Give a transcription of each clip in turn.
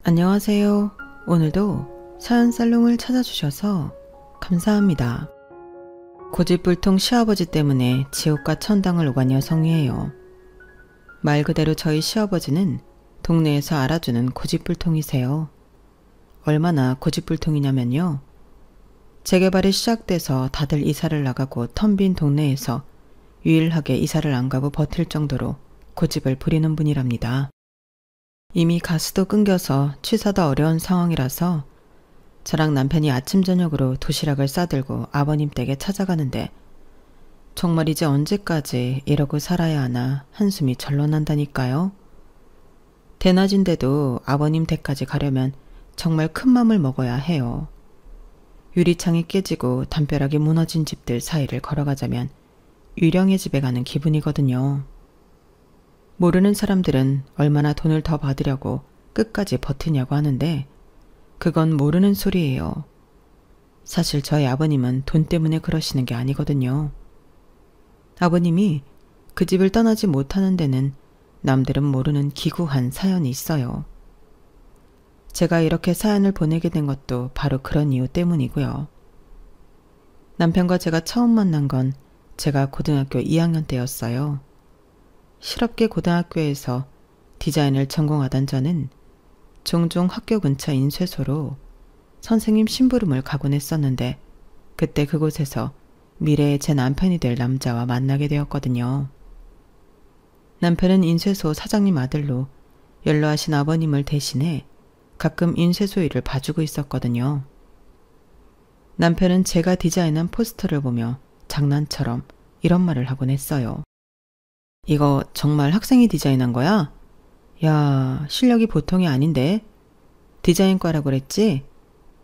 안녕하세요. 오늘도 사연살롱을 찾아주셔서 감사합니다. 고집불통 시아버지 때문에 지옥과 천당을 오간 여성이에요. 말 그대로 저희 시아버지는 동네에서 알아주는 고집불통이세요. 얼마나 고집불통이냐면요. 재개발이 시작돼서 다들 이사를 나가고 텅 빈 동네에서 유일하게 이사를 안 가고 버틸 정도로 고집을 부리는 분이랍니다. 이미 가스도 끊겨서 취사도 어려운 상황이라서 저랑 남편이 아침 저녁으로 도시락을 싸들고 아버님 댁에 찾아가는데 정말 이제 언제까지 이러고 살아야 하나 한숨이 절로 난다니까요. 대낮인데도 아버님 댁까지 가려면 정말 큰 맘을 먹어야 해요. 유리창이 깨지고 담벼락이 무너진 집들 사이를 걸어가자면 유령의 집에 가는 기분이거든요. 모르는 사람들은 얼마나 돈을 더 받으려고 끝까지 버티냐고 하는데 그건 모르는 소리예요. 사실 저희 아버님은 돈 때문에 그러시는 게 아니거든요. 아버님이 그 집을 떠나지 못하는 데는 남들은 모르는 기구한 사연이 있어요. 제가 이렇게 사연을 보내게 된 것도 바로 그런 이유 때문이고요. 남편과 제가 처음 만난 건 제가 고등학교 2학년 때였어요. 실업계 고등학교에서 디자인을 전공하던 저는 종종 학교 근처 인쇄소로 선생님 심부름을 가곤 했었는데 그때 그곳에서 미래의 제 남편이 될 남자와 만나게 되었거든요. 남편은 인쇄소 사장님 아들로 연로하신 아버님을 대신해 가끔 인쇄소 일을 봐주고 있었거든요. 남편은 제가 디자인한 포스터를 보며 장난처럼 이런 말을 하곤 했어요. 이거 정말 학생이 디자인한 거야? 야, 실력이 보통이 아닌데? 디자인과라고 그랬지?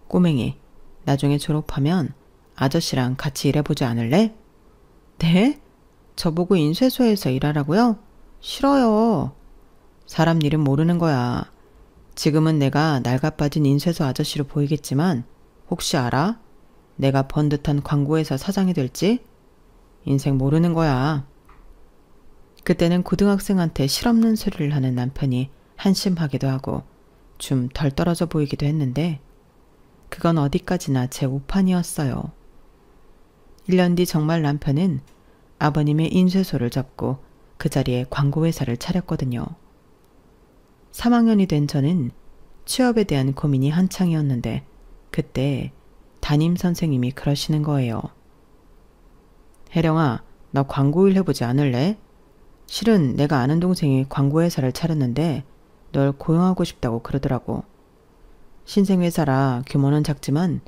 꼬맹이, 나중에 졸업하면 아저씨랑 같이 일해보지 않을래? 네? 저보고 인쇄소에서 일하라고요? 싫어요. 사람 일은 모르는 거야. 지금은 내가 낡아빠진 인쇄소 아저씨로 보이겠지만 혹시 알아? 내가 번 듯한 광고회사 사장이 될지? 인생 모르는 거야. 그때는 고등학생한테 실없는 소리를 하는 남편이 한심하기도 하고 좀 덜 떨어져 보이기도 했는데 그건 어디까지나 제 오판이었어요. 1년 뒤 정말 남편은 아버님의 인쇄소를 접고 그 자리에 광고회사를 차렸거든요. 3학년이 된 저는 취업에 대한 고민이 한창이었는데 그때 담임 선생님이 그러시는 거예요. 혜령아, 너 광고일 해보지 않을래? 실은 내가 아는 동생이 광고회사를 차렸는데 널 고용하고 싶다고 그러더라고. 신생회사라 규모는 작지만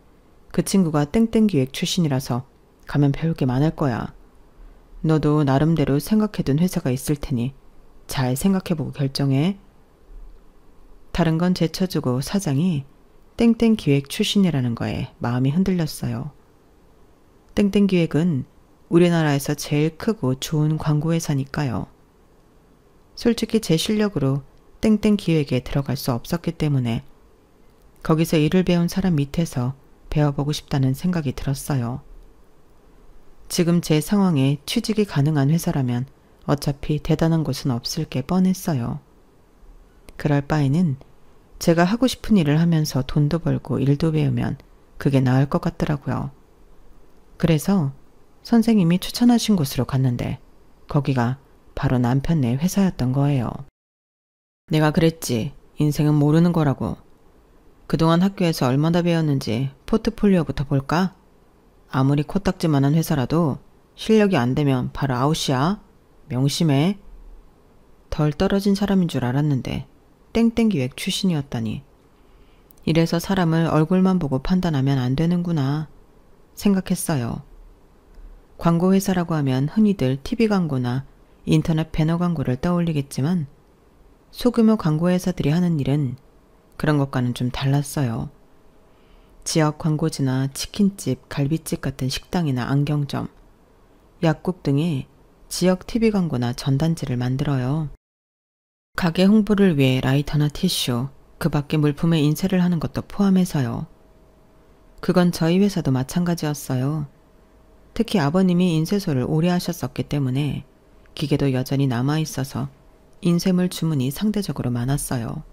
그 친구가 땡땡기획 출신이라서 가면 배울 게 많을 거야. 너도 나름대로 생각해둔 회사가 있을 테니 잘 생각해보고 결정해. 다른 건 제쳐주고 사장이 땡땡기획 출신이라는 거에 마음이 흔들렸어요. 땡땡기획은 우리나라에서 제일 크고 좋은 광고회사니까요. 솔직히 제 실력으로 땡땡기획에 들어갈 수 없었기 때문에 거기서 일을 배운 사람 밑에서 배워보고 싶다는 생각이 들었어요. 지금 제 상황에 취직이 가능한 회사라면 어차피 대단한 곳은 없을 게 뻔했어요. 그럴 바에는 제가 하고 싶은 일을 하면서 돈도 벌고 일도 배우면 그게 나을 것 같더라고요. 그래서 선생님이 추천하신 곳으로 갔는데 거기가 바로 남편네 회사였던 거예요. 내가 그랬지. 인생은 모르는 거라고. 그동안 학교에서 얼마나 배웠는지 포트폴리오부터 볼까? 아무리 코딱지만한 회사라도 실력이 안 되면 바로 아웃이야. 명심해. 덜 떨어진 사람인 줄 알았는데 땡땡기획 출신이었다니. 이래서 사람을 얼굴만 보고 판단하면 안 되는구나 생각했어요. 광고회사라고 하면 흔히들 TV 광고나 인터넷 배너 광고를 떠올리겠지만 소규모 광고회사들이 하는 일은 그런 것과는 좀 달랐어요. 지역 광고지나 치킨집, 갈비집 같은 식당이나 안경점, 약국 등의 지역 TV 광고나 전단지를 만들어요. 가게 홍보를 위해 라이터나 티슈, 그 밖에 물품에 인쇄를 하는 것도 포함해서요. 그건 저희 회사도 마찬가지였어요. 특히 아버님이 인쇄소를 오래 하셨었기 때문에 기계도 여전히 남아있어서 인쇄물 주문이 상대적으로 많았어요.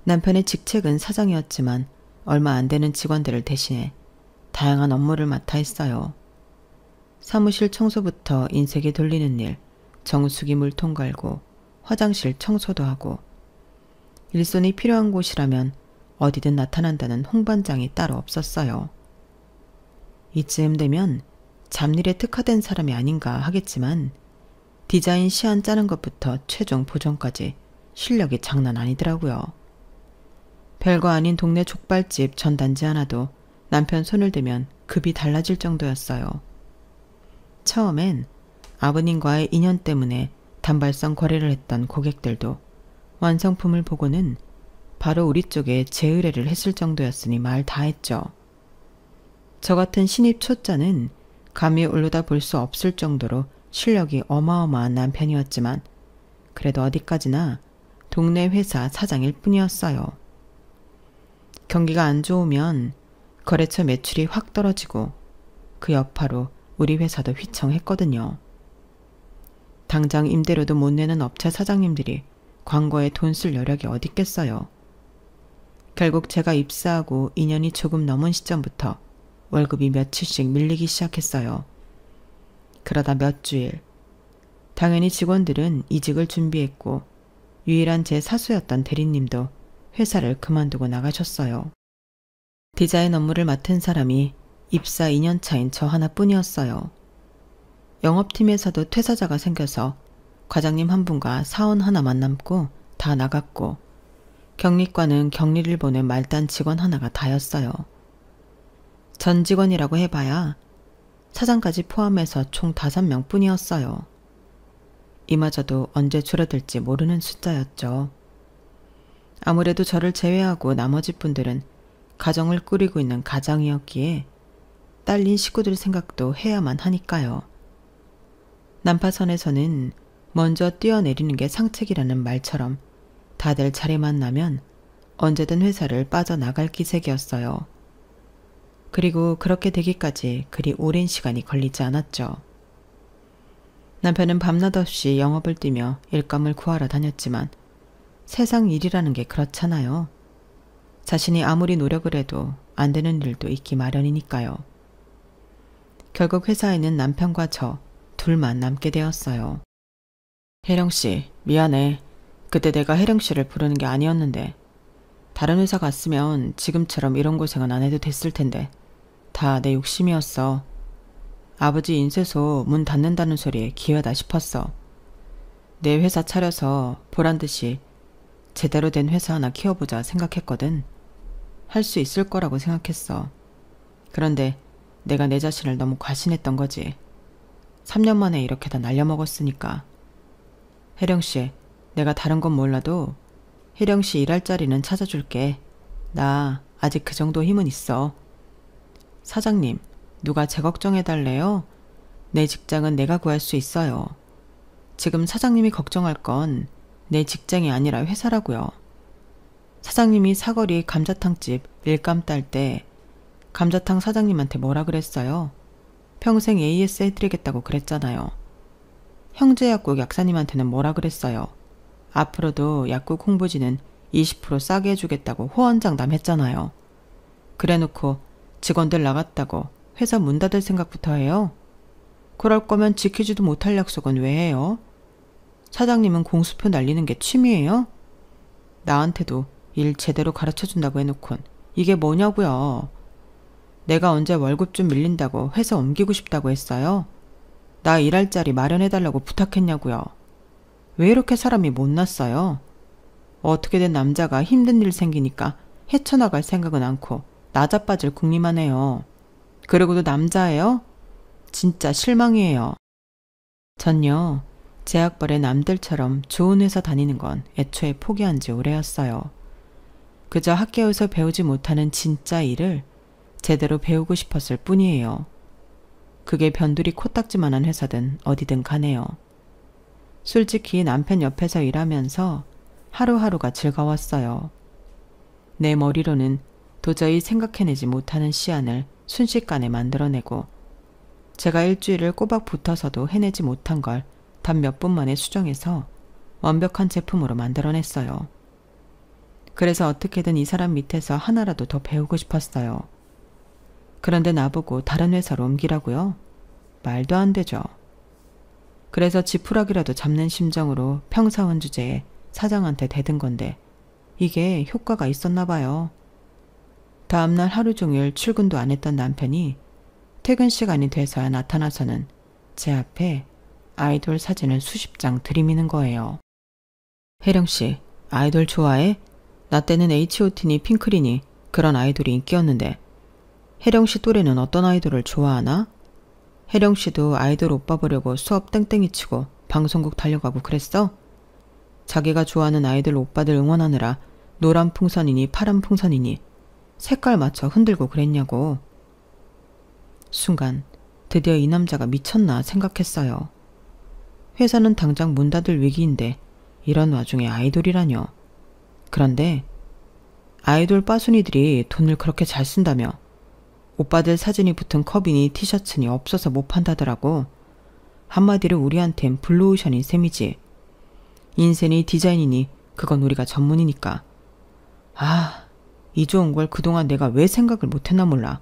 남편의 직책은 사장이었지만 얼마 안 되는 직원들을 대신해 다양한 업무를 맡아 했어요. 사무실 청소부터 인쇄기 돌리는 일, 정수기 물통 갈고, 화장실 청소도 하고, 일손이 필요한 곳이라면 어디든 나타난다는 홍반장이 따로 없었어요. 이쯤 되면 잡일에 특화된 사람이 아닌가 하겠지만 디자인 시안 짜는 것부터 최종 보정까지 실력이 장난 아니더라고요. 별거 아닌 동네 족발집 전단지 하나도 남편 손을 대면 급이 달라질 정도였어요. 처음엔 아버님과의 인연 때문에 단발성 거래를 했던 고객들도 완성품을 보고는 바로 우리 쪽에 재의뢰를 했을 정도였으니 말 다 했죠. 저 같은 신입 초짜는 감히 올려다 볼 수 없을 정도로 실력이 어마어마한 남편이었지만 그래도 어디까지나 동네 회사 사장일 뿐이었어요. 경기가 안 좋으면 거래처 매출이 확 떨어지고 그 여파로 우리 회사도 휘청했거든요. 당장 임대료도 못 내는 업체 사장님들이 광고에 돈 쓸 여력이 어디 있겠어요. 결국 제가 입사하고 2년이 조금 넘은 시점부터 월급이 며칠씩 밀리기 시작했어요. 그러다 몇 주일, 당연히 직원들은 이직을 준비했고 유일한 제 사수였던 대리님도 회사를 그만두고 나가셨어요. 디자인 업무를 맡은 사람이 입사 2년 차인 저 하나뿐이었어요. 영업팀에서도 퇴사자가 생겨서 과장님 한 분과 사원 하나만 남고 다 나갔고 격리과는 격리를 보낸 말단 직원 하나가 다였어요. 전 직원이라고 해봐야 사장까지 포함해서 총 5명 뿐이었어요. 이마저도 언제 줄어들지 모르는 숫자였죠. 아무래도 저를 제외하고 나머지 분들은 가정을 꾸리고 있는 가장이었기에 딸린 식구들 생각도 해야만 하니까요. 난파선에서는 먼저 뛰어내리는 게 상책이라는 말처럼 다들 자리만 나면 언제든 회사를 빠져나갈 기색이었어요. 그리고 그렇게 되기까지 그리 오랜 시간이 걸리지 않았죠. 남편은 밤낮 없이 영업을 뛰며 일감을 구하러 다녔지만 세상 일이라는 게 그렇잖아요. 자신이 아무리 노력을 해도 안 되는 일도 있기 마련이니까요. 결국 회사에는 남편과 저 둘만 남게 되었어요. 혜령씨, 미안해. 그때 내가 혜령씨를 부르는 게 아니었는데 다른 회사 갔으면 지금처럼 이런 고생은 안 해도 됐을 텐데 다 내 욕심이었어. 아버지 인쇄소 문 닫는다는 소리에 기회다 싶었어. 내 회사 차려서 보란듯이 제대로 된 회사 하나 키워보자 생각했거든. 할 수 있을 거라고 생각했어. 그런데 내가 내 자신을 너무 과신했던 거지. 3년 만에 이렇게 다 날려먹었으니까. 혜령씨, 내가 다른 건 몰라도 혜령씨 일할 자리는 찾아줄게. 나 아직 그 정도 힘은 있어. 사장님, 누가 제 걱정해달래요? 내 직장은 내가 구할 수 있어요. 지금 사장님이 걱정할 건 내 직장이 아니라 회사라고요. 사장님이 사거리 감자탕집 일감 딸 때 감자탕 사장님한테 뭐라 그랬어요? 평생 AS 해드리겠다고 그랬잖아요. 형제약국 약사님한테는 뭐라 그랬어요? 앞으로도 약국 홍보지는 20% 싸게 해주겠다고 호언장담 했잖아요. 그래놓고 직원들 나갔다고 회사 문 닫을 생각부터 해요? 그럴 거면 지키지도 못할 약속은 왜 해요? 사장님은 공수표 날리는 게 취미예요? 나한테도 일 제대로 가르쳐준다고 해놓곤 이게 뭐냐고요. 내가 언제 월급 좀 밀린다고 회사 옮기고 싶다고 했어요? 나 일할 자리 마련해달라고 부탁했냐고요. 왜 이렇게 사람이 못났어요? 어떻게든 남자가 힘든 일 생기니까 헤쳐나갈 생각은 않고 나자빠질 궁리만 해요. 그리고도 남자예요? 진짜 실망이에요. 전요, 제약벌의 남들처럼 좋은 회사 다니는 건 애초에 포기한 지 오래였어요. 그저 학교에서 배우지 못하는 진짜 일을 제대로 배우고 싶었을 뿐이에요. 그게 변두리 코딱지만한 회사든 어디든 가네요. 솔직히 남편 옆에서 일하면서 하루하루가 즐거웠어요. 내 머리로는 도저히 생각해내지 못하는 시안을 순식간에 만들어내고 제가 일주일을 꼬박 붙어서도 해내지 못한 걸 단 몇 분 만에 수정해서 완벽한 제품으로 만들어냈어요. 그래서 어떻게든 이 사람 밑에서 하나라도 더 배우고 싶었어요. 그런데 나보고 다른 회사로 옮기라고요? 말도 안 되죠. 그래서 지푸라기라도 잡는 심정으로 평사원 주제에 사장한테 대든 건데 이게 효과가 있었나 봐요. 다음날 하루 종일 출근도 안 했던 남편이 퇴근 시간이 돼서야 나타나서는 제 앞에 아이돌 사진을 수십 장 들이미는 거예요. 혜령씨, 아이돌 좋아해? 나 때는 H.O.T니 핑클이니 그런 아이돌이 인기였는데 혜령씨 또래는 어떤 아이돌을 좋아하나? 혜령씨도 아이돌 오빠 보려고 수업 땡땡이 치고 방송국 달려가고 그랬어? 자기가 좋아하는 아이돌 오빠들 응원하느라 노란 풍선이니 파란 풍선이니 색깔 맞춰 흔들고 그랬냐고. 순간 드디어 이 남자가 미쳤나 생각했어요. 회사는 당장 문 닫을 위기인데 이런 와중에 아이돌이라뇨. 그런데 아이돌 빠순이들이 돈을 그렇게 잘 쓴다며 오빠들 사진이 붙은 컵이니 티셔츠니 없어서 못 판다더라고. 한마디로 우리한텐 블루오션인 셈이지. 인생이 디자인이니 그건 우리가 전문이니까. 아, 이 좋은 걸 그동안 내가 왜 생각을 못했나 몰라.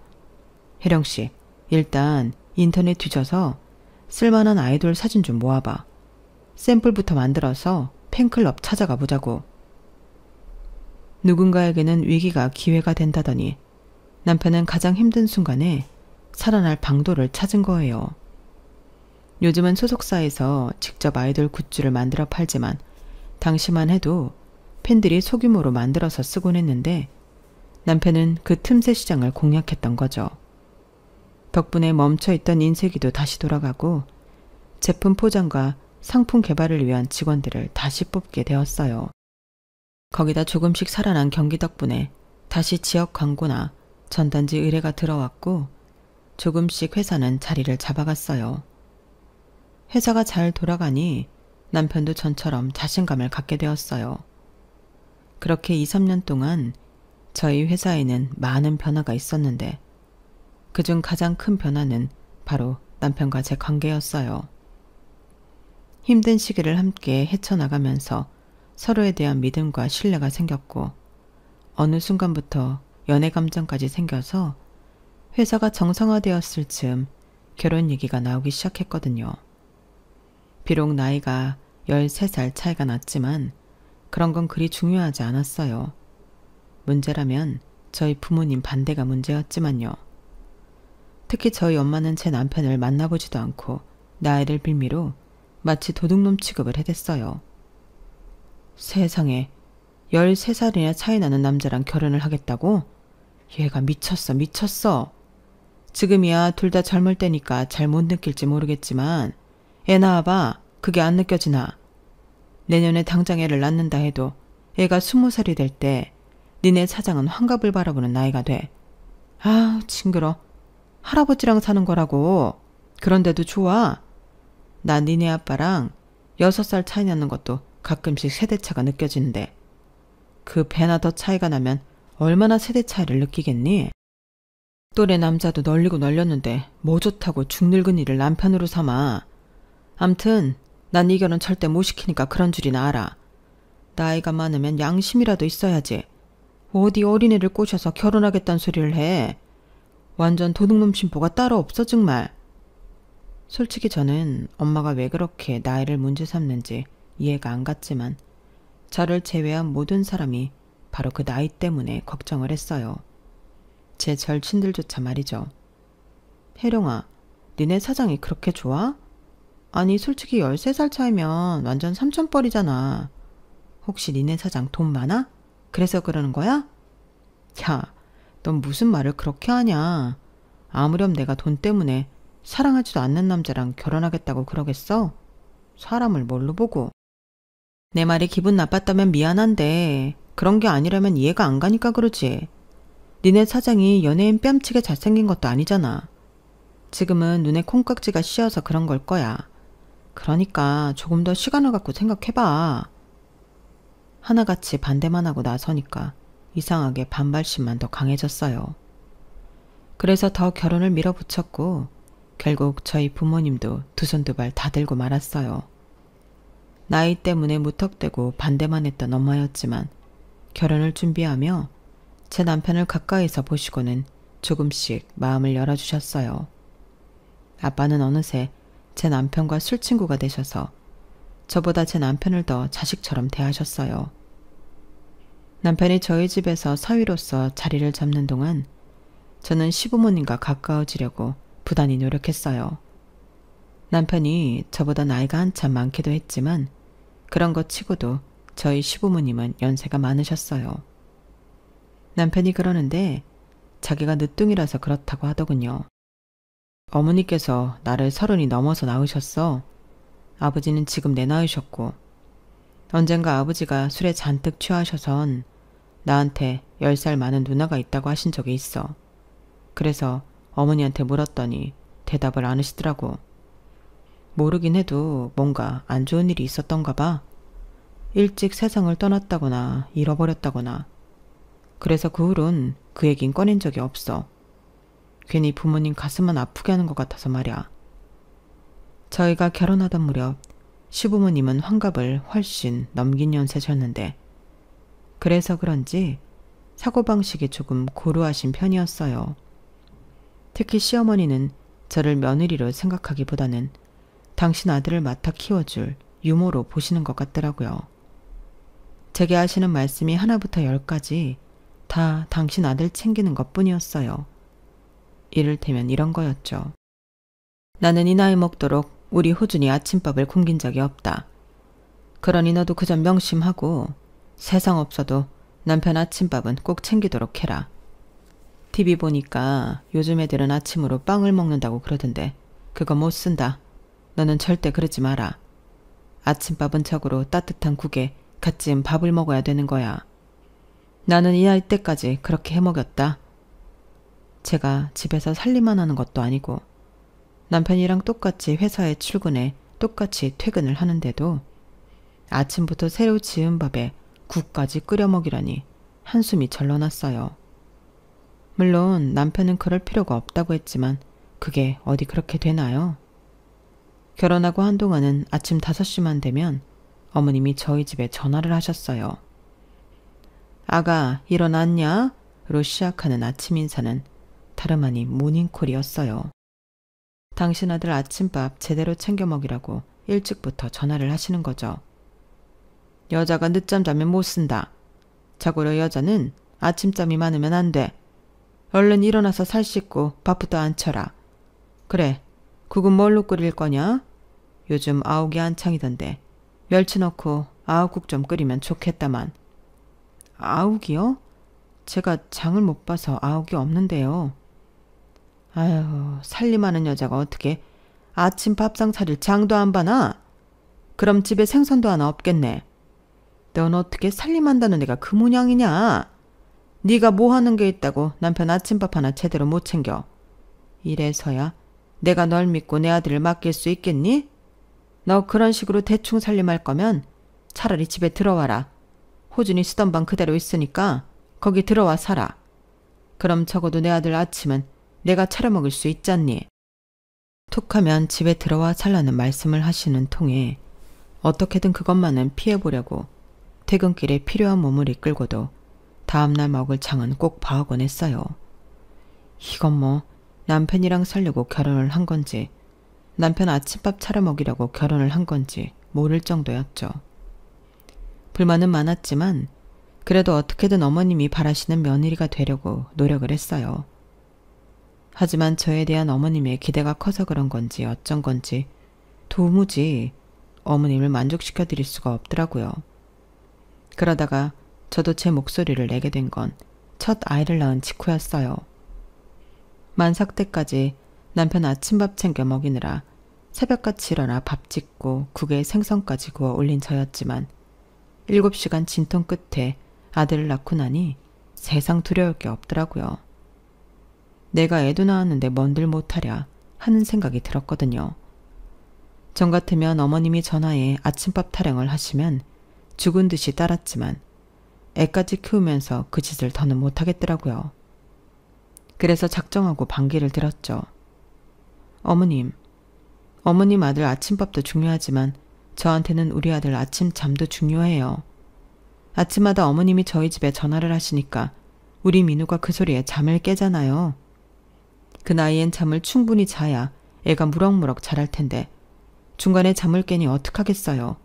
혜령씨, 일단 인터넷 뒤져서 쓸만한 아이돌 사진 좀 모아봐. 샘플부터 만들어서 팬클럽 찾아가 보자고. 누군가에게는 위기가 기회가 된다더니 남편은 가장 힘든 순간에 살아날 방도를 찾은 거예요. 요즘은 소속사에서 직접 아이돌 굿즈를 만들어 팔지만 당시만 해도 팬들이 소규모로 만들어서 쓰곤 했는데 남편은 그 틈새 시장을 공략했던 거죠. 덕분에 멈춰있던 인쇄기도 다시 돌아가고 제품 포장과 상품 개발을 위한 직원들을 다시 뽑게 되었어요. 거기다 조금씩 살아난 경기 덕분에 다시 지역 광고나 전단지 의뢰가 들어왔고 조금씩 회사는 자리를 잡아갔어요. 회사가 잘 돌아가니 남편도 전처럼 자신감을 갖게 되었어요. 그렇게 2, 3년 동안 저희 회사에는 많은 변화가 있었는데 그중 가장 큰 변화는 바로 남편과 제 관계였어요. 힘든 시기를 함께 헤쳐나가면서 서로에 대한 믿음과 신뢰가 생겼고 어느 순간부터 연애 감정까지 생겨서 회사가 정상화되었을 즈음 결혼 얘기가 나오기 시작했거든요. 비록 나이가 13살 차이가 났지만 그런 건 그리 중요하지 않았어요. 문제라면 저희 부모님 반대가 문제였지만요. 특히 저희 엄마는 제 남편을 만나보지도 않고 나이를 빌미로 마치 도둑놈 취급을 해댔어요. 세상에 13살이나 차이 나는 남자랑 결혼을 하겠다고? 얘가 미쳤어 미쳤어. 지금이야 둘 다 젊을 때니까 잘 못 느낄지 모르겠지만 애 낳아봐. 그게 안 느껴지나. 내년에 당장 애를 낳는다 해도 애가 20살이 될 때 니네 사장은 환갑을 바라보는 나이가 돼. 아 징그러. 할아버지랑 사는 거라고. 그런데도 좋아. 나 니네 아빠랑 6살 차이 나는 것도 가끔씩 세대차가 느껴지는데 그 배나 더 차이가 나면 얼마나 세대 차이를 느끼겠니? 또래 남자도 널리고 널렸는데 뭐 좋다고 죽늙은이를 남편으로 삼아. 암튼 난 이 결혼 절대 못 시키니까 그런 줄이나 알아. 나이가 많으면 양심이라도 있어야지. 어디 어린애를 꼬셔서 결혼하겠다는 소리를 해. 완전 도둑놈 심보가 따로 없어 정말. 솔직히 저는 엄마가 왜 그렇게 나이를 문제 삼는지 이해가 안 갔지만 저를 제외한 모든 사람이 바로 그 나이 때문에 걱정을 했어요. 제 절친들조차 말이죠. 혜령아, 니네 사장이 그렇게 좋아? 아니 솔직히 13살 차이면 완전 삼천벌이잖아. 혹시 니네 사장 돈 많아? 그래서 그러는 거야? 야, 넌 무슨 말을 그렇게 하냐. 아무렴 내가 돈 때문에 사랑하지도 않는 남자랑 결혼하겠다고 그러겠어? 사람을 뭘로 보고. 내 말이 기분 나빴다면 미안한데 그런 게 아니라면 이해가 안 가니까 그러지. 니네 사장이 연예인 뺨치게 잘생긴 것도 아니잖아. 지금은 눈에 콩깍지가 씌어서 그런 걸 거야. 그러니까 조금 더 시간을 갖고 생각해봐. 하나같이 반대만 하고 나서니까 이상하게 반발심만 더 강해졌어요. 그래서 더 결혼을 밀어붙였고 결국 저희 부모님도 두 손 두 발 다 들고 말았어요. 나이 때문에 무턱대고 반대만 했던 엄마였지만 결혼을 준비하며 제 남편을 가까이서 보시고는 조금씩 마음을 열어주셨어요. 아빠는 어느새 제 남편과 술친구가 되셔서 저보다 제 남편을 더 자식처럼 대하셨어요. 남편이 저희 집에서 사위로서 자리를 잡는 동안 저는 시부모님과 가까워지려고 부단히 노력했어요. 남편이 저보다 나이가 한참 많기도 했지만 그런 것 치고도 저희 시부모님은 연세가 많으셨어요. 남편이 그러는데 자기가 늦둥이라서 그렇다고 하더군요. 어머니께서 나를 30이 넘어서 낳으셨어. 아버지는 지금 내 나이셨고 언젠가 아버지가 술에 잔뜩 취하셔선 나한테 10살 많은 누나가 있다고 하신 적이 있어. 그래서 어머니한테 물었더니 대답을 안 하시더라고. 모르긴 해도 뭔가 안 좋은 일이 있었던가 봐. 일찍 세상을 떠났다거나 잃어버렸다거나. 그래서 그 후론 그 얘긴 꺼낸 적이 없어. 괜히 부모님 가슴만 아프게 하는 것 같아서 말이야. 저희가 결혼하던 무렵 시부모님은 환갑을 훨씬 넘긴 연세셨는데 그래서 그런지 사고방식이 조금 고루하신 편이었어요. 특히 시어머니는 저를 며느리로 생각하기보다는 당신 아들을 맡아 키워줄 유모로 보시는 것 같더라고요. 제게 하시는 말씀이 하나부터 10까지 다 당신 아들 챙기는 것뿐이었어요. 이를테면 이런 거였죠. 나는 이 나이 먹도록 우리 호준이 아침밥을 굶긴 적이 없다. 그러니 너도 그 점 명심하고 세상 없어도 남편 아침밥은 꼭 챙기도록 해라. TV 보니까 요즘 애들은 아침으로 빵을 먹는다고 그러던데 그거 못 쓴다. 너는 절대 그러지 마라. 아침밥은 적으로 따뜻한 국에 갓 지은 밥을 먹어야 되는 거야. 나는 이 나이 때까지 그렇게 해먹였다. 제가 집에서 살림만 하는 것도 아니고 남편이랑 똑같이 회사에 출근해 똑같이 퇴근을 하는데도 아침부터 새로 지은 밥에 국까지 끓여 먹이라니 한숨이 절로 났어요. 물론 남편은 그럴 필요가 없다고 했지만 그게 어디 그렇게 되나요? 결혼하고 한동안은 아침 5시만 되면 어머님이 저희 집에 전화를 하셨어요. 아가 일어났냐? 로 시작하는 아침 인사는 다름 아닌 모닝콜이었어요. 당신 아들 아침밥 제대로 챙겨 먹이라고 일찍부터 전화를 하시는 거죠. 여자가 늦잠 자면 못 쓴다. 자고로 여자는 아침잠이 많으면 안 돼. 얼른 일어나서 살 씻고 밥부터 안 쳐라. 그래, 국은 뭘로 끓일 거냐? 요즘 아욱이 한창이던데 멸치 넣고 아욱국 좀 끓이면 좋겠다만. 아욱이요? 제가 장을 못 봐서 아욱이 없는데요. 아유, 살림하는 여자가 어떻게 아침 밥상 차릴 장도 안 봐나? 그럼 집에 생선도 하나 없겠네. 넌 어떻게 살림한다는 애가 그 모양이냐? 네가 뭐 하는 게 있다고 남편 아침밥 하나 제대로 못 챙겨. 이래서야 내가 널 믿고 내 아들을 맡길 수 있겠니? 너 그런 식으로 대충 살림할 거면 차라리 집에 들어와라. 호준이 쓰던 방 그대로 있으니까 거기 들어와 살아. 그럼 적어도 내 아들 아침은 내가 차려 먹을 수 있잖니. 툭하면 집에 들어와 살라는 말씀을 하시는 통에 어떻게든 그것만은 피해보려고 퇴근길에 필요한 몸을 이끌고도 다음날 먹을 장은 꼭 봐오곤 했어요. 이건 뭐 남편이랑 살려고 결혼을 한 건지 남편 아침밥 차려 먹이려고 결혼을 한 건지 모를 정도였죠. 불만은 많았지만 그래도 어떻게든 어머님이 바라시는 며느리가 되려고 노력을 했어요. 하지만 저에 대한 어머님의 기대가 커서 그런 건지 어쩐 건지 도무지 어머님을 만족시켜드릴 수가 없더라고요. 그러다가 저도 제 목소리를 내게 된 건 첫 아이를 낳은 직후였어요. 만삭 때까지 남편 아침밥 챙겨 먹이느라 새벽같이 일어나 밥 짓고 국에 생선까지 구워 올린 저였지만 7시간 진통 끝에 아들을 낳고 나니 세상 두려울 게 없더라고요. 내가 애도 낳았는데 뭔들 못하랴 하는 생각이 들었거든요. 전 같으면 어머님이 전화에 아침밥 타령을 하시면 죽은 듯이 따랐지만 애까지 키우면서 그 짓을 더는 못하겠더라고요. 그래서 작정하고 반기를 들었죠. 어머님 아들 아침밥도 중요하지만 저한테는 우리 아들 아침 잠도 중요해요. 아침마다 어머님이 저희 집에 전화를 하시니까 우리 민우가 그 소리에 잠을 깨잖아요. 그 나이엔 잠을 충분히 자야 애가 무럭무럭 자랄 텐데 중간에 잠을 깨니 어떡하겠어요.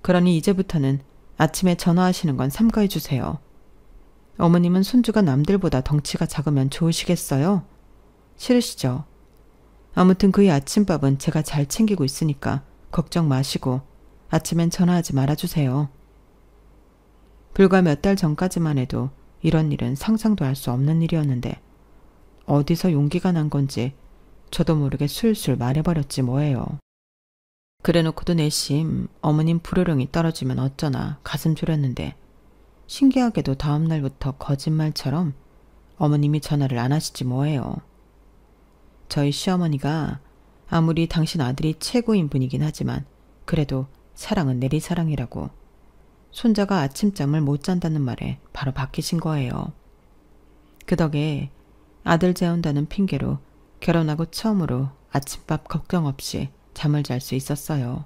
그러니 이제부터는 아침에 전화하시는 건 삼가해 주세요. 어머님은 손주가 남들보다 덩치가 작으면 좋으시겠어요? 싫으시죠? 아무튼 그의 아침밥은 제가 잘 챙기고 있으니까 걱정 마시고 아침엔 전화하지 말아주세요. 불과 몇 달 전까지만 해도 이런 일은 상상도 할 수 없는 일이었는데 어디서 용기가 난 건지 저도 모르게 술술 말해버렸지 뭐예요. 그래놓고도 내심 어머님 불호령이 떨어지면 어쩌나 가슴 졸였는데 신기하게도 다음날부터 거짓말처럼 어머님이 전화를 안 하시지 뭐예요. 저희 시어머니가 아무리 당신 아들이 최고인 분이긴 하지만 그래도 사랑은 내리사랑이라고 손자가 아침잠을 못 잔다는 말에 바로 바뀌신 거예요. 그 덕에 아들 재운다는 핑계로 결혼하고 처음으로 아침밥 걱정 없이 잠을 잘 수 있었어요.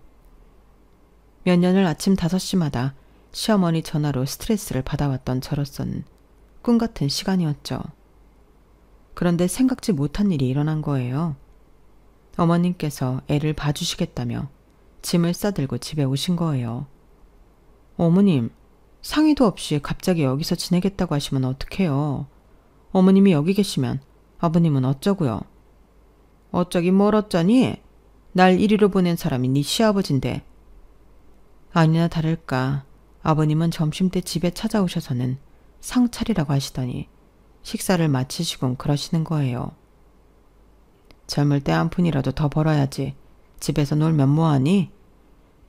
몇 년을 아침 5시마다 시어머니 전화로 스트레스를 받아왔던 저로서는 꿈같은 시간이었죠. 그런데 생각지 못한 일이 일어난 거예요. 어머님께서 애를 봐주시겠다며 짐을 싸들고 집에 오신 거예요. 어머님, 상의도 없이 갑자기 여기서 지내겠다고 하시면 어떡해요. 어머님이 여기 계시면 아버님은 어쩌고요. 어쩌긴 뭘 어쩌니? 날 이리로 보낸 사람이 네 시아버지인데. 아니나 다를까 아버님은 점심때 집에 찾아오셔서는 상 차리라고 하시더니 식사를 마치시곤 그러시는 거예요. 젊을 때 한 푼이라도 더 벌어야지. 집에서 놀면 뭐하니?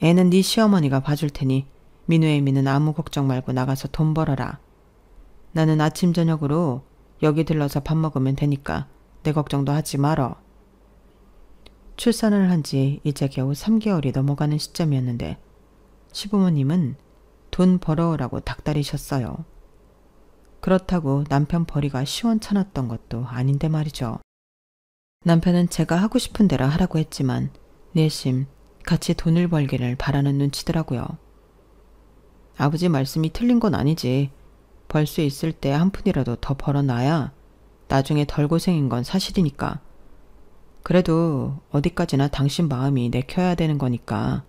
애는 네 시어머니가 봐줄 테니 민우의 미는 아무 걱정 말고 나가서 돈 벌어라. 나는 아침 저녁으로 여기 들러서 밥 먹으면 되니까 내 걱정도 하지 말어. 출산을 한 지 이제 겨우 3개월이 넘어가는 시점이었는데 시부모님은 돈 벌어오라고 닥달이셨어요. 그렇다고 남편 벌이가 시원찮았던 것도 아닌데 말이죠. 남편은 제가 하고 싶은 대로 하라고 했지만 내심 같이 돈을 벌기를 바라는 눈치더라고요. 아버지 말씀이 틀린 건 아니지. 벌 수 있을 때 한 푼이라도 더 벌어놔야 나중에 덜 고생인 건 사실이니까. 그래도 어디까지나 당신 마음이 내켜야 되는 거니까.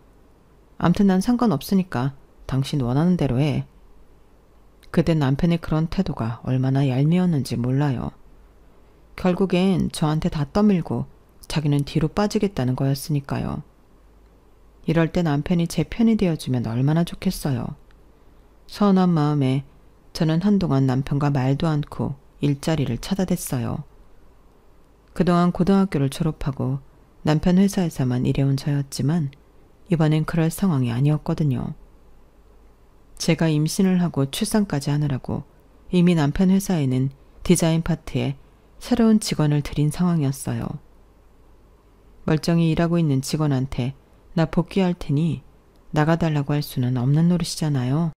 암튼 난 상관없으니까 당신 원하는 대로 해. 그때 남편의 그런 태도가 얼마나 얄미웠는지 몰라요. 결국엔 저한테 다 떠밀고 자기는 뒤로 빠지겠다는 거였으니까요. 이럴 때 남편이 제 편이 되어주면 얼마나 좋겠어요. 서운한 마음에 저는 한동안 남편과 말도 않고 일자리를 찾아댔어요. 그동안 고등학교를 졸업하고 남편 회사에서만 일해온 저였지만 이번엔 그럴 상황이 아니었거든요. 제가 임신을 하고 출산까지 하느라고 이미 남편 회사에는 디자인 파트에 새로운 직원을 들인 상황이었어요. 멀쩡히 일하고 있는 직원한테 나 복귀할 테니 나가달라고 할 수는 없는 노릇이잖아요.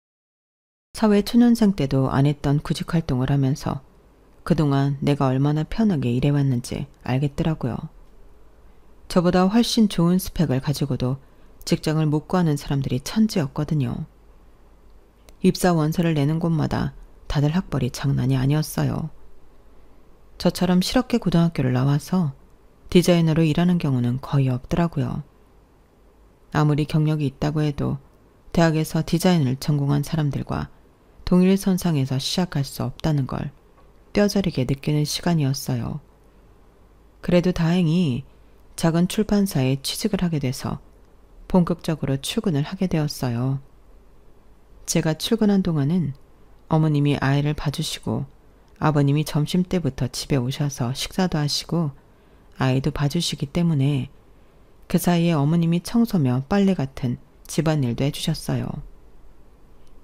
사회 초년생 때도 안 했던 구직 활동을 하면서 그동안 내가 얼마나 편하게 일해왔는지 알겠더라고요. 저보다 훨씬 좋은 스펙을 가지고도 직장을 못 구하는 사람들이 천지였거든요. 입사 원서를 내는 곳마다 다들 학벌이 장난이 아니었어요. 저처럼 실업계 고등학교를 나와서 디자이너로 일하는 경우는 거의 없더라고요. 아무리 경력이 있다고 해도 대학에서 디자인을 전공한 사람들과 동일 선상에서 시작할 수 없다는 걸 뼈저리게 느끼는 시간이었어요. 그래도 다행히 작은 출판사에 취직을 하게 돼서 본격적으로 출근을 하게 되었어요. 제가 출근한 동안은 어머님이 아이를 봐주시고 아버님이 점심때부터 집에 오셔서 식사도 하시고 아이도 봐주시기 때문에 그 사이에 어머님이 청소며 빨래 같은 집안일도 해주셨어요.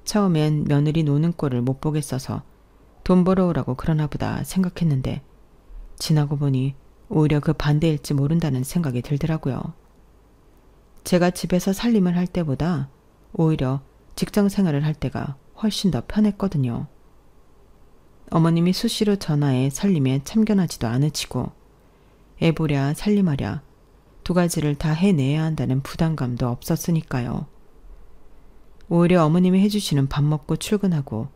처음엔 며느리 노는 꼴을 못 보겠어서 돈 벌어오라고 그러나 보다 생각했는데 지나고 보니 오히려 그 반대일지 모른다는 생각이 들더라고요. 제가 집에서 살림을 할 때보다 오히려 직장 생활을 할 때가 훨씬 더 편했거든요. 어머님이 수시로 전화해 살림에 참견하지도 않으시고 애보랴 살림하랴 두 가지를 다 해내야 한다는 부담감도 없었으니까요. 오히려 어머님이 해주시는 밥 먹고 출근하고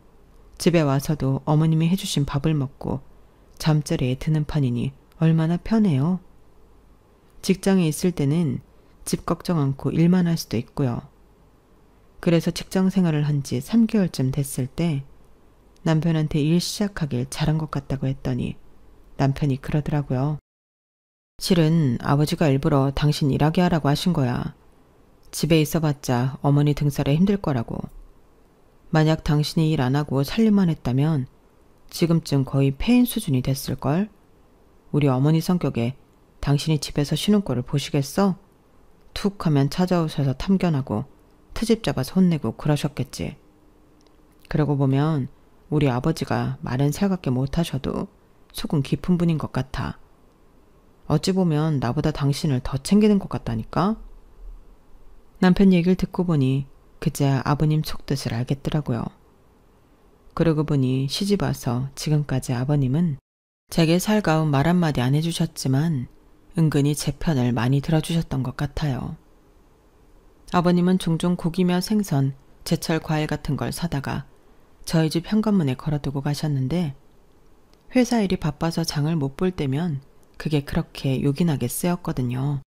집에 와서도 어머님이 해주신 밥을 먹고 잠자리에 드는 판이니 얼마나 편해요. 직장에 있을 때는 집 걱정 않고 일만 할 수도 있고요. 그래서 직장 생활을 한 지 3개월쯤 됐을 때 남편한테 일 시작하길 잘한 것 같다고 했더니 남편이 그러더라고요. 실은 아버지가 일부러 당신 일하게 하라고 하신 거야. 집에 있어봤자 어머니 등살에 힘들 거라고. 만약 당신이 일 안 하고 살림만 했다면 지금쯤 거의 폐인 수준이 됐을걸? 우리 어머니 성격에 당신이 집에서 쉬는 꼴을 보시겠어? 툭 하면 찾아오셔서 탐견하고 트집 잡아서 혼내고 그러셨겠지. 그러고 보면 우리 아버지가 말은 살갑게 못하셔도 속은 깊은 분인 것 같아. 어찌 보면 나보다 당신을 더 챙기는 것 같다니까? 남편 얘기를 듣고 보니 그제야 아버님 속뜻을 알겠더라고요. 그러고 보니 시집 와서 지금까지 아버님은 제게 살가운 말 한마디 안 해주셨지만 은근히 제 편을 많이 들어주셨던 것 같아요. 아버님은 종종 고기며 생선, 제철 과일 같은 걸 사다가 저희 집 현관문에 걸어두고 가셨는데 회사 일이 바빠서 장을 못 볼 때면 그게 그렇게 요긴하게 쓰였거든요.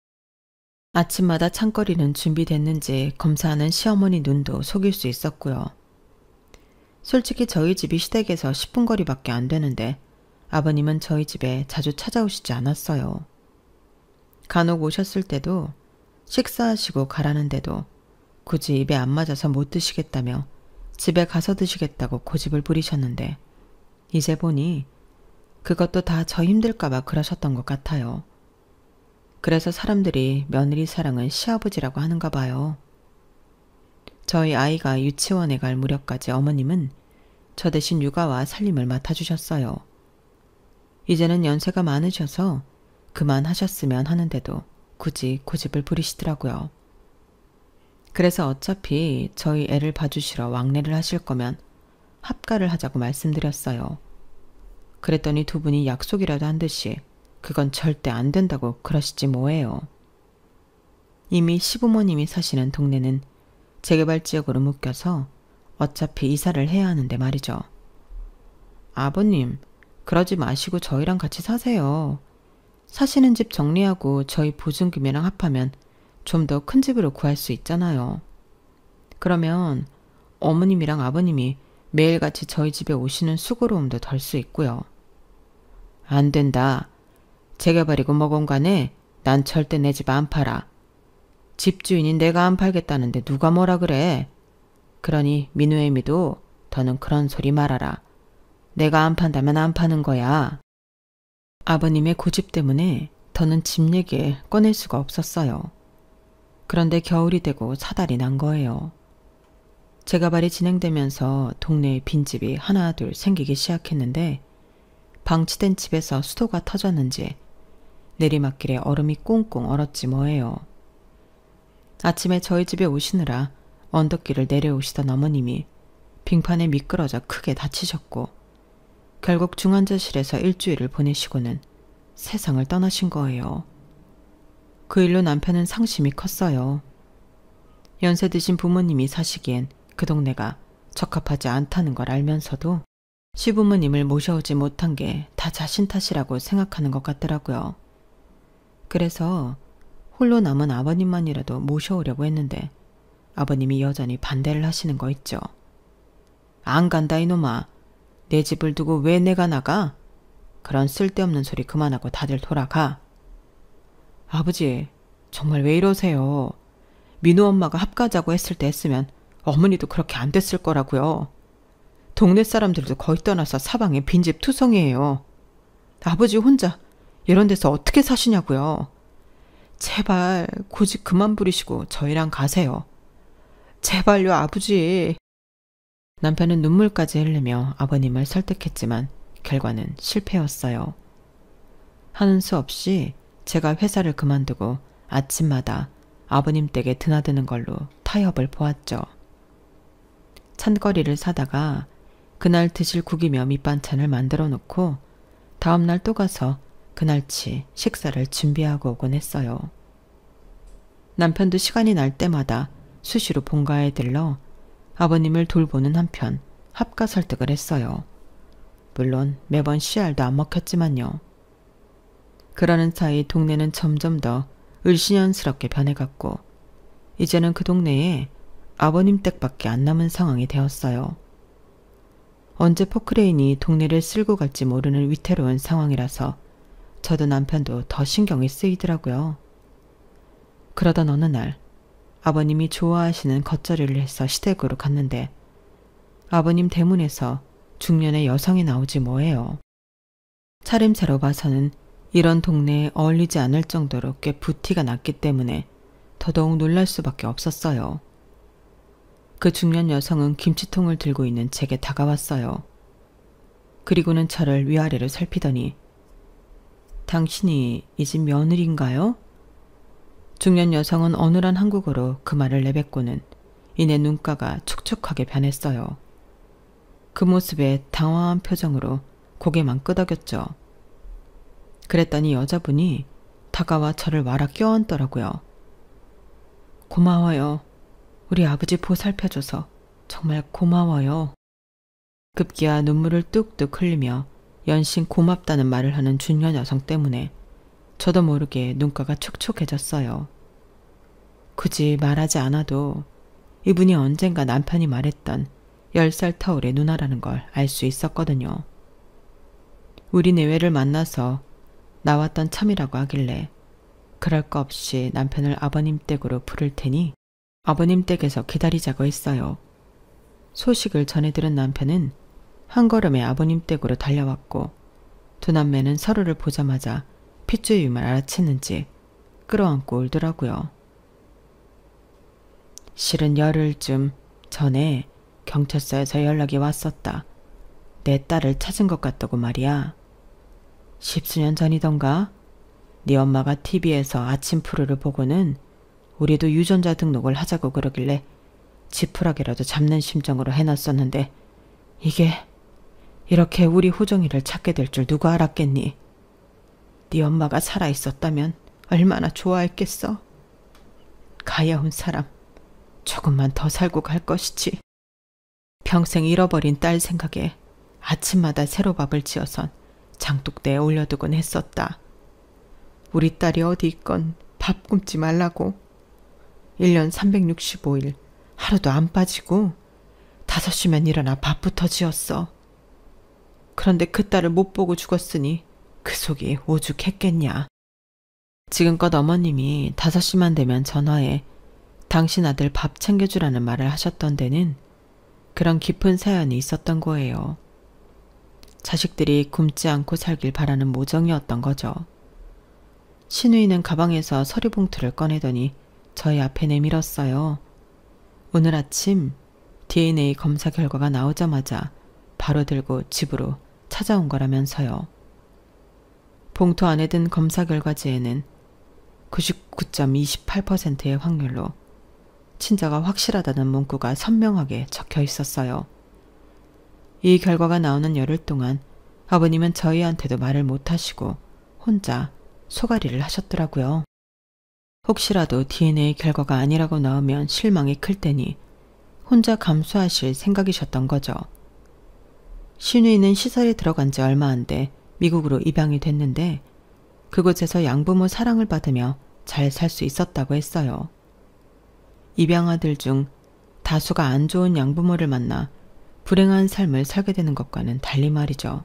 아침마다 창거리는 준비됐는지 검사하는 시어머니 눈도 속일 수 있었고요. 솔직히 저희 집이 시댁에서 10분 거리밖에 안 되는데 아버님은 저희 집에 자주 찾아오시지 않았어요. 간혹 오셨을 때도 식사하시고 가라는데도 굳이 입에 안 맞아서 못 드시겠다며 집에 가서 드시겠다고 고집을 부리셨는데 이제 보니 그것도 다 저 힘들까봐 그러셨던 것 같아요. 그래서 사람들이 며느리 사랑은 시아버지라고 하는가 봐요. 저희 아이가 유치원에 갈 무렵까지 어머님은 저 대신 육아와 살림을 맡아주셨어요. 이제는 연세가 많으셔서 그만하셨으면 하는데도 굳이 고집을 부리시더라고요. 그래서 어차피 저희 애를 봐주시러 왕래를 하실 거면 합가를 하자고 말씀드렸어요. 그랬더니 두 분이 약속이라도 한 듯이 그건 절대 안 된다고 그러시지 뭐예요. 이미 시부모님이 사시는 동네는 재개발지역으로 묶여서 어차피 이사를 해야 하는데 말이죠. 아버님, 그러지 마시고 저희랑 같이 사세요. 사시는 집 정리하고 저희 보증금이랑 합하면 좀 더 큰 집으로 구할 수 있잖아요. 그러면 어머님이랑 아버님이 매일같이 저희 집에 오시는 수고로움도 덜 수 있고요. 안 된다. 재개발이고 뭐건 간에 난 절대 내 집 안 팔아. 집주인인 내가 안 팔겠다는데 누가 뭐라 그래. 그러니 민우애미도 더는 그런 소리 말아라. 내가 안 판다면 안 파는 거야. 아버님의 고집 때문에 더는 집 얘기에 꺼낼 수가 없었어요. 그런데 겨울이 되고 사달이 난 거예요. 재개발이 진행되면서 동네에 빈집이 하나 둘 생기기 시작했는데 방치된 집에서 수도가 터졌는지 내리막길에 얼음이 꽁꽁 얼었지 뭐예요. 아침에 저희 집에 오시느라 언덕길을 내려오시던 어머님이 빙판에 미끄러져 크게 다치셨고 결국 중환자실에서 일주일을 보내시고는 세상을 떠나신 거예요. 그 일로 남편은 상심이 컸어요. 연세 드신 부모님이 사시기엔 그 동네가 적합하지 않다는 걸 알면서도 시부모님을 모셔오지 못한 게 다 자신 탓이라고 생각하는 것 같더라고요. 그래서 홀로 남은 아버님만이라도 모셔오려고 했는데 아버님이 여전히 반대를 하시는 거 있죠. 안 간다 이놈아. 내 집을 두고 왜 내가 나가? 그런 쓸데없는 소리 그만하고 다들 돌아가. 아버지, 정말 왜 이러세요? 민우 엄마가 합가자고 했을 때 했으면 어머니도 그렇게 안 됐을 거라고요. 동네 사람들도 거의 떠나서 사방에 빈집 투성이에요. 아버지 혼자 이런 데서 어떻게 사시냐고요. 제발 고집 그만 부리시고 저희랑 가세요. 제발요 아버지. 남편은 눈물까지 흘리며 아버님을 설득했지만 결과는 실패였어요. 하는 수 없이 제가 회사를 그만두고 아침마다 아버님 댁에 드나드는 걸로 타협을 보았죠. 찬거리를 사다가 그날 드실 국이며 밑반찬을 만들어 놓고 다음날 또 가서 그날치 식사를 준비하고 오곤 했어요. 남편도 시간이 날 때마다 수시로 본가에 들러 아버님을 돌보는 한편 합가 설득을 했어요. 물론 매번 씨알도 안 먹혔지만요. 그러는 사이 동네는 점점 더 을씨년스럽게 변해갔고 이제는 그 동네에 아버님 댁밖에 안 남은 상황이 되었어요. 언제 포크레인이 동네를 쓸고 갈지 모르는 위태로운 상황이라서 저도 남편도 더 신경이 쓰이더라고요. 그러던 어느 날 아버님이 좋아하시는 겉절이를 해서 시댁으로 갔는데 아버님 대문에서 중년의 여성이 나오지 뭐예요. 차림새로 봐서는 이런 동네에 어울리지 않을 정도로 꽤 부티가 났기 때문에 더더욱 놀랄 수밖에 없었어요. 그 중년 여성은 김치통을 들고 있는 제게 다가왔어요. 그리고는 저를 위아래로 살피더니 당신이 이 집 며느리인가요? 중년 여성은 어눌한 한국어로 그 말을 내뱉고는 이내 눈가가 촉촉하게 변했어요. 그 모습에 당황한 표정으로 고개만 끄덕였죠. 그랬더니 여자분이 다가와 저를 와라 껴안더라고요. 고마워요. 우리 아버지 보살펴줘서 정말 고마워요. 급기야 눈물을 뚝뚝 흘리며 연신 고맙다는 말을 하는 중년 여성 때문에 저도 모르게 눈가가 촉촉해졌어요. 굳이 말하지 않아도 이분이 언젠가 남편이 말했던 10살 터울의 누나라는 걸 알 수 있었거든요. 우리 내외를 만나서 나왔던 참이라고 하길래 그럴 거 없이 남편을 아버님 댁으로 부를 테니 아버님 댁에서 기다리자고 했어요. 소식을 전해 들은 남편은 한 걸음에 아버님 댁으로 달려왔고 두 남매는 서로를 보자마자 핏줄임을 알아챘는지 끌어안고 울더라고요. 실은 열흘쯤 전에 경찰서에서 연락이 왔었다. 내 딸을 찾은 것 같다고 말이야. 10수년 전이던가 네 엄마가 TV에서 아침 프로를 보고는 우리도 유전자 등록을 하자고 그러길래 지푸라기라도 잡는 심정으로 해놨었는데 이게 이렇게 우리 호정이를 찾게 될 줄 누가 알았겠니? 네 엄마가 살아있었다면 얼마나 좋아했겠어. 가여운 사람 조금만 더 살고 갈 것이지. 평생 잃어버린 딸 생각에 아침마다 새로 밥을 지어선 장독대에 올려두곤 했었다. 우리 딸이 어디 있건 밥 굶지 말라고. 1년 365일 하루도 안 빠지고 5시면 일어나 밥부터 지었어. 그런데 그 딸을 못 보고 죽었으니 그 속이 오죽했겠냐. 지금껏 어머님이 5시만 되면 전화해 당신 아들 밥 챙겨주라는 말을 하셨던 데는 그런 깊은 사연이 있었던 거예요. 자식들이 굶지 않고 살길 바라는 모정이었던 거죠. 신우이는 가방에서 서류 봉투를 꺼내더니 저희 앞에 내밀었어요. 오늘 아침 DNA 검사 결과가 나오자마자 바로 들고 집으로 찾아온 거라면서요. 봉투 안에 든 검사 결과지에는 99.28%의 확률로 친자가 확실하다는 문구가 선명하게 적혀 있었어요. 이 결과가 나오는 열흘 동안 아버님은 저희한테도 말을 못하시고 혼자 소가리를 하셨더라고요. 혹시라도 DNA 결과가 아니라고 나오면 실망이 클 테니 혼자 감수하실 생각이셨던 거죠. 신우이는 시설에 들어간 지 얼마 안 돼 미국으로 입양이 됐는데 그곳에서 양부모 사랑을 받으며 잘 살 수 있었다고 했어요. 입양아들 중 다수가 안 좋은 양부모를 만나 불행한 삶을 살게 되는 것과는 달리 말이죠.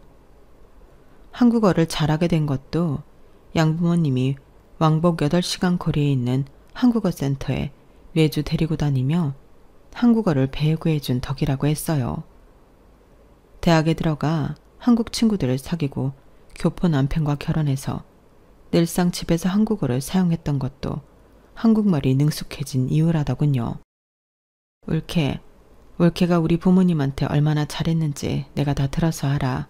한국어를 잘하게 된 것도 양부모님이 왕복 8시간 거리에 있는 한국어 센터에 매주 데리고 다니며 한국어를 배우게 해준 덕이라고 했어요. 대학에 들어가 한국 친구들을 사귀고 교포 남편과 결혼해서 늘상 집에서 한국어를 사용했던 것도 한국말이 능숙해진 이유라더군요. 올케가 우리 부모님한테 얼마나 잘했는지 내가 다 들어서 알아.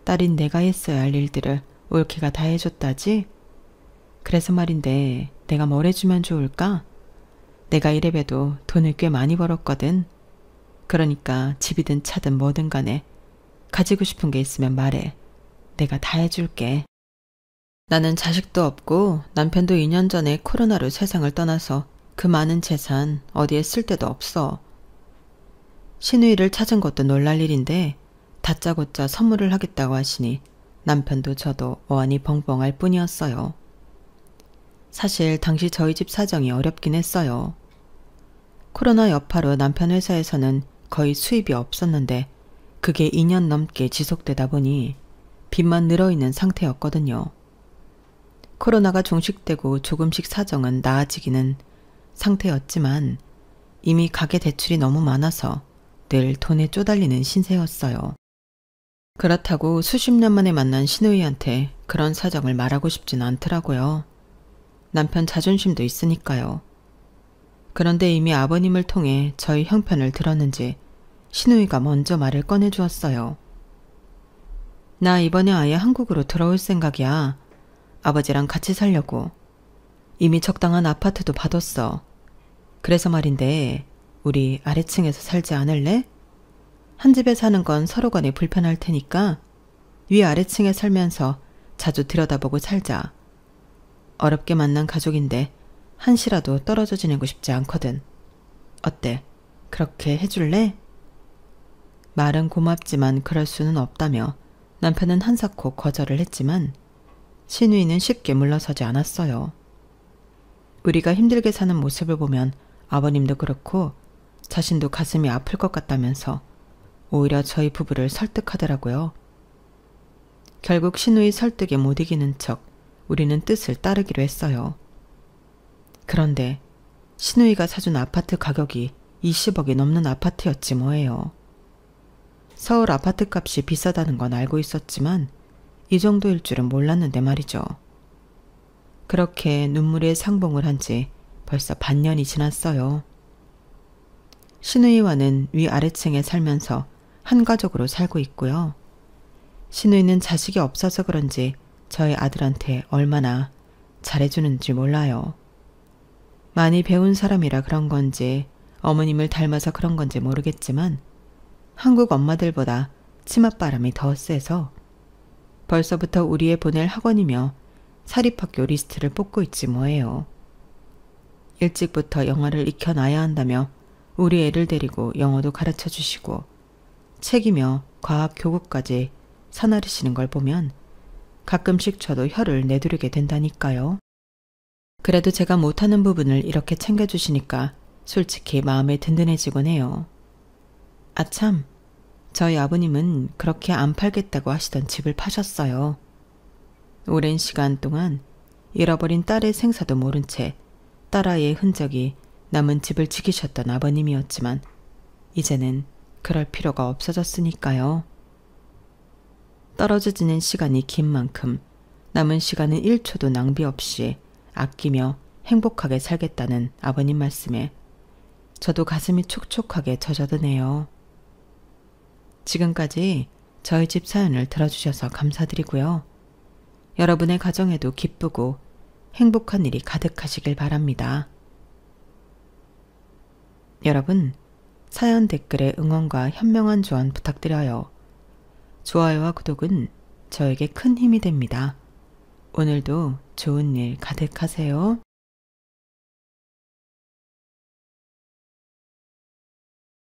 딸인 내가 했어야 할 일들을 올케가 다 해줬다지? 그래서 말인데 내가 뭘 해주면 좋을까? 내가 이래봬도 돈을 꽤 많이 벌었거든. 그러니까 집이든 차든 뭐든 간에 가지고 싶은 게 있으면 말해. 내가 다 해줄게. 나는 자식도 없고 남편도 2년 전에 코로나로 세상을 떠나서 그 많은 재산 어디에 쓸 데도 없어. 신우이를 찾은 것도 놀랄 일인데 다짜고짜 선물을 하겠다고 하시니 남편도 저도 어안이 벙벙할 뿐이었어요. 사실 당시 저희 집 사정이 어렵긴 했어요. 코로나 여파로 남편 회사에서는 거의 수입이 없었는데 그게 2년 넘게 지속되다 보니 빚만 늘어있는 상태였거든요. 코로나가 종식되고 조금씩 사정은 나아지기는 상태였지만 이미 가계 대출이 너무 많아서 늘 돈에 쪼달리는 신세였어요. 그렇다고 수십 년 만에 만난 시누이한테 그런 사정을 말하고 싶진 않더라고요. 남편 자존심도 있으니까요. 그런데 이미 아버님을 통해 저희 형편을 들었는지 시누이가 먼저 말을 꺼내주었어요. 나 이번에 아예 한국으로 들어올 생각이야. 아버지랑 같이 살려고. 이미 적당한 아파트도 받았어. 그래서 말인데 우리 아래층에서 살지 않을래? 한 집에 사는 건 서로 간에 불편할 테니까 위 아래층에 살면서 자주 들여다보고 살자. 어렵게 만난 가족인데 한시라도 떨어져 지내고 싶지 않거든. 어때? 그렇게 해줄래? 말은 고맙지만 그럴 수는 없다며 남편은 한사코 거절을 했지만 시누이는 쉽게 물러서지 않았어요. 우리가 힘들게 사는 모습을 보면 아버님도 그렇고 자신도 가슴이 아플 것 같다면서 오히려 저희 부부를 설득하더라고요. 결국 시누이 설득에 못 이기는 척 우리는 뜻을 따르기로 했어요. 그런데 시누이가 사준 아파트 가격이 20억이 넘는 아파트였지 뭐예요. 서울 아파트 값이 비싸다는 건 알고 있었지만 이 정도일 줄은 몰랐는데 말이죠. 그렇게 눈물의 상봉을 한 지 벌써 반년이 지났어요. 시누이와는 위아래층에 살면서 한 가족으로 살고 있고요. 시누이는 자식이 없어서 그런지 저희 아들한테 얼마나 잘해주는지 몰라요. 많이 배운 사람이라 그런 건지 어머님을 닮아서 그런 건지 모르겠지만 한국 엄마들보다 치맛바람이 더 세서 벌써부터 우리 애 보낼 학원이며 사립학교 리스트를 뽑고 있지 뭐예요. 일찍부터 영어를 익혀놔야 한다며 우리 애를 데리고 영어도 가르쳐 주시고 책이며 과학 교구까지 사나르시는 걸 보면 가끔씩 저도 혀를 내두르게 된다니까요. 그래도 제가 못하는 부분을 이렇게 챙겨주시니까 솔직히 마음이 든든해지곤 해요. 아참, 저희 아버님은 그렇게 안 팔겠다고 하시던 집을 파셨어요. 오랜 시간 동안 잃어버린 딸의 생사도 모른 채 딸아이의 흔적이 남은 집을 지키셨던 아버님이었지만 이제는 그럴 필요가 없어졌으니까요. 떨어져 지낸 시간이 긴 만큼 남은 시간은 1초도 낭비 없이 아끼며 행복하게 살겠다는 아버님 말씀에 저도 가슴이 촉촉하게 젖어드네요. 지금까지 저희 집 사연을 들어주셔서 감사드리고요. 여러분의 가정에도 기쁘고 행복한 일이 가득하시길 바랍니다. 여러분, 사연 댓글에 응원과 현명한 조언 부탁드려요. 좋아요와 구독은 저에게 큰 힘이 됩니다. 오늘도 좋은 일 가득하세요.